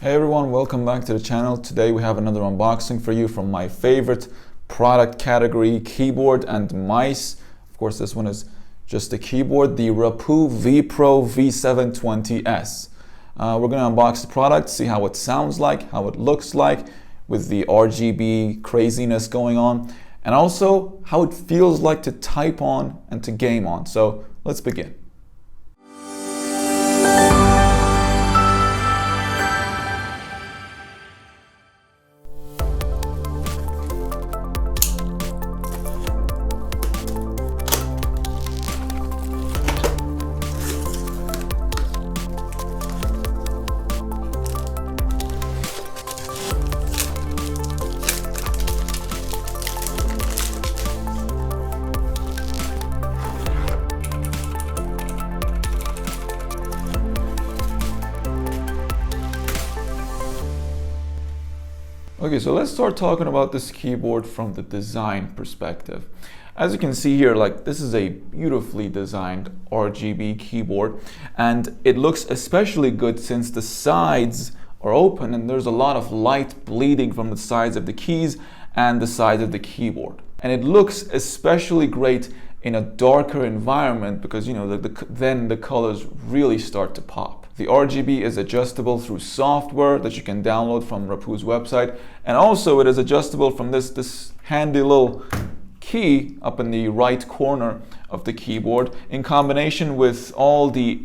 Hey everyone, welcome back to the channel. Today we have another unboxing for you from my favorite product category, keyboard and mice. Of course, this one is just a keyboard, the Rapoo VPRO V720S. We're going to unbox the product, see how it sounds like, how it looks like with the RGB craziness going on, and also how it feels like to type on and to game on. So let's begin. Okay, so let's start talking about this keyboard from the design perspective. As you can see here, this is a beautifully designed RGB keyboard, and it looks especially good since the sides are open and there's a lot of light bleeding from the sides of the keys and the sides of the keyboard. And it looks especially great in a darker environment because, you know, then the colors really start to pop. The RGB is adjustable through software that you can download from Rapoo's website, and also it is adjustable from this handy little key up in the right corner of the keyboard in combination with all the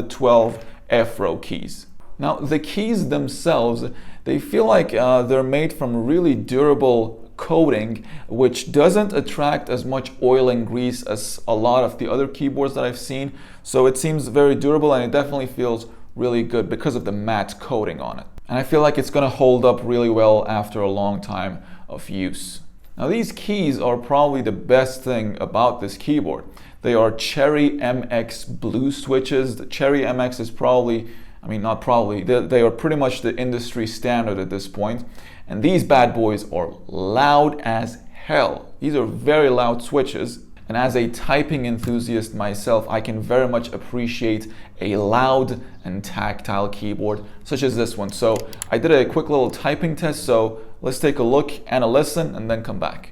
12 F-row keys. Now the keys themselves, they feel like they're made from really durable coating, which doesn't attract as much oil and grease as a lot of the other keyboards that I've seen. So it seems very durable, and it definitely feels really good because of the matte coating on it. And I feel like it's going to hold up really well after a long time of use. Now these keys are probably the best thing about this keyboard. They are Cherry MX blue switches. The Cherry MX is probably, not probably, they are pretty much the industry standard at this point. And these bad boys are loud as hell. These are very loud switches. And as a typing enthusiast myself, I can very much appreciate a loud and tactile keyboard such as this one. So I did a quick little typing test. So let's take a look and a listen and then come back.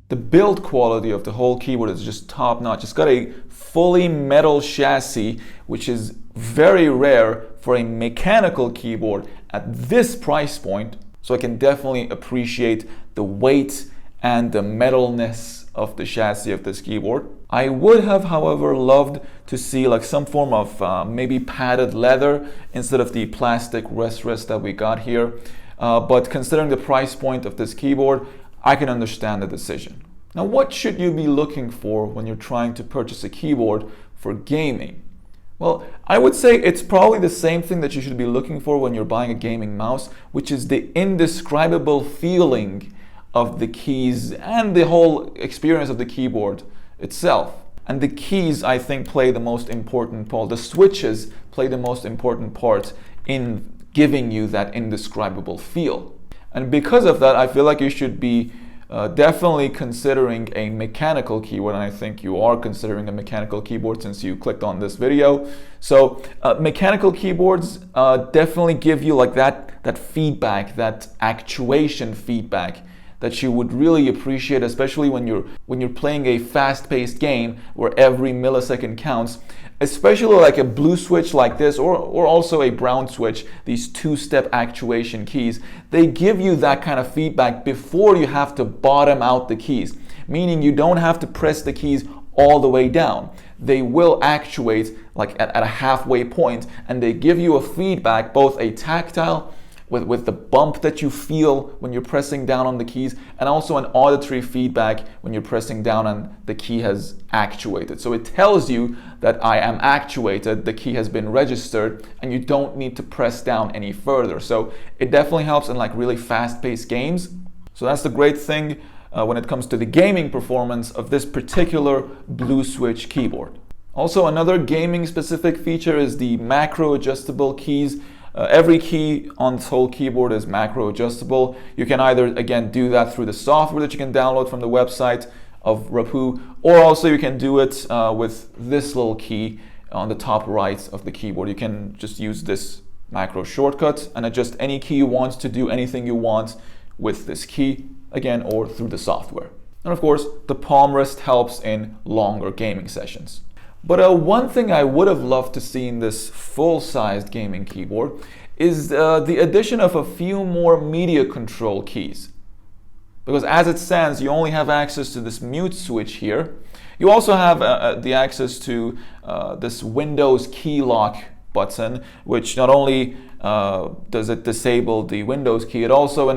The build quality of the whole keyboard is just top notch. It's got a fully metal chassis, which is very rare for a mechanical keyboard at this price point. So I can definitely appreciate the weight and the metalness of the chassis of this keyboard. I would have, however, loved to see some form of maybe padded leather instead of the plastic rest that we got here. But considering the price point of this keyboard, I can understand the decision. Now, what should you be looking for when you're trying to purchase a keyboard for gaming? Well, I would say it's probably the same thing that you should be looking for when you're buying a gaming mouse, which is the indescribable feeling of the keys and the whole experience of the keyboard itself. And the keys, I think, play the most important part. The switches play the most important part in giving you that indescribable feel. And because of that, I feel like you should be definitely considering a mechanical keyboard, and I think you are considering a mechanical keyboard since you clicked on this video. So mechanical keyboards definitely give you that feedback, that actuation feedback that you would really appreciate, especially when you're playing a fast-paced game where every millisecond counts. Especially like a blue switch like this, or also a brown switch, these two-step actuation keys, they give you that kind of feedback before you have to bottom out the keys, meaning you don't have to press the keys all the way down. They will actuate at a halfway point, and they give you a feedback, both a tactile with the bump that you feel when you're pressing down on the keys, and also an auditory feedback when you're pressing down and the key has actuated. So it tells you that I am actuated, the key has been registered, and you don't need to press down any further. So it definitely helps in really fast-paced games. So that's the great thing when it comes to the gaming performance of this particular blue switch keyboard. Also, another gaming specific feature is the macro adjustable keys. Every key on this whole keyboard is macro adjustable. You can either, again, do that through the software that you can download from the website of Rapoo, or also you can do it with this little key on the top right of the keyboard. You can just use this macro shortcut and adjust any key you want to do anything you want with this key, again, or through the software. And of course, the palm rest helps in longer gaming sessions. But one thing I would have loved to see in this full-sized gaming keyboard is the addition of a few more media control keys. Because as it stands, you only have access to this mute switch here. You also have the access to this Windows key lock button, which not only does it disable the Windows key, it also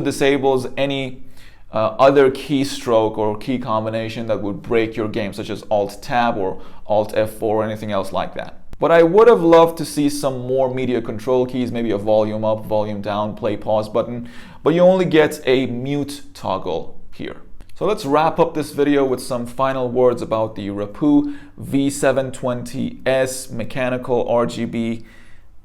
disables any other keystroke or key combination that would break your game, such as Alt-Tab or Alt-F4 or anything else like that. But I would have loved to see some more media control keys, maybe a volume up, volume down, play, pause button, but you only get a mute toggle here. So let's wrap up this video with some final words about the Rapoo V720S mechanical RGB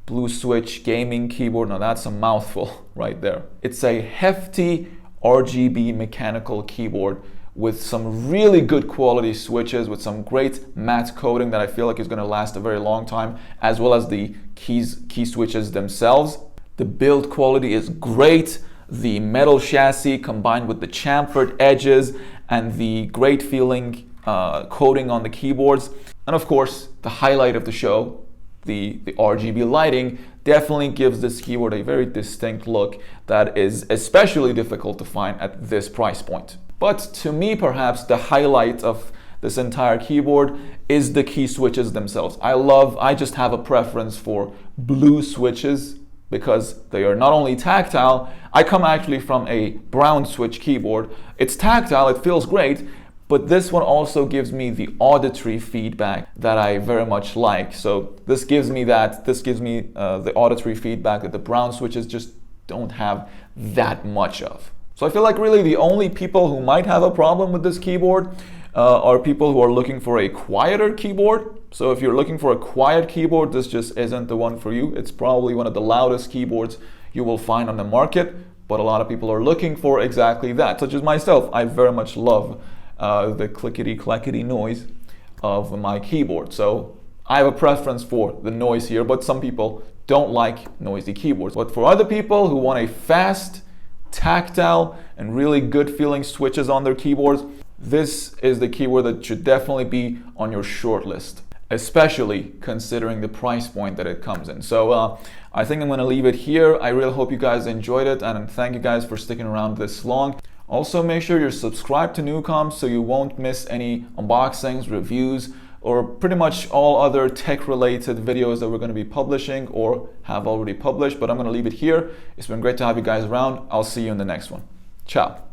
blue switch gaming keyboard. Now that's a mouthful right there. It's a hefty RGB mechanical keyboard with some really good quality switches, with some great matte coating that I feel like is going to last a very long time, as well as the key switches themselves. The build quality is great. The metal chassis combined with the chamfered edges and the great feeling coating on the keyboards. And of course, the highlight of the show, the RGB lighting, definitely gives this keyboard a very distinct look that is especially difficult to find at this price point. But to me, perhaps the highlight of this entire keyboard is the key switches themselves. I just have a preference for blue switches because they are not only tactile. I come actually from a brown switch keyboard. It's tactile, it feels great, but this one also gives me the auditory feedback that I very much like. So this gives me the auditory feedback that the brown switches just don't have that much of. So I feel like really the only people who might have a problem with this keyboard are people who are looking for a quieter keyboard. So if you're looking for a quiet keyboard, this just isn't the one for you. It's probably one of the loudest keyboards you will find on the market, but a lot of people are looking for exactly that, such as myself. I very much love the clickety-clackety noise of my keyboard. So I have a preference for the noise here, but some people don't like noisy keyboards. But for other people who want a fast, tactile, and really good feeling switches on their keyboards, this is the keyboard that should definitely be on your short list, especially considering the price point that it comes in. So I think I'm going to leave it here. I really hope you guys enjoyed it, and thank you guys for sticking around this long. Also, make sure you're subscribed to Newcoms so you won't miss any unboxings, reviews, or pretty much all other tech-related videos that we're going to be publishing or have already published. But I'm going to leave it here. It's been great to have you guys around. I'll see you in the next one. Ciao.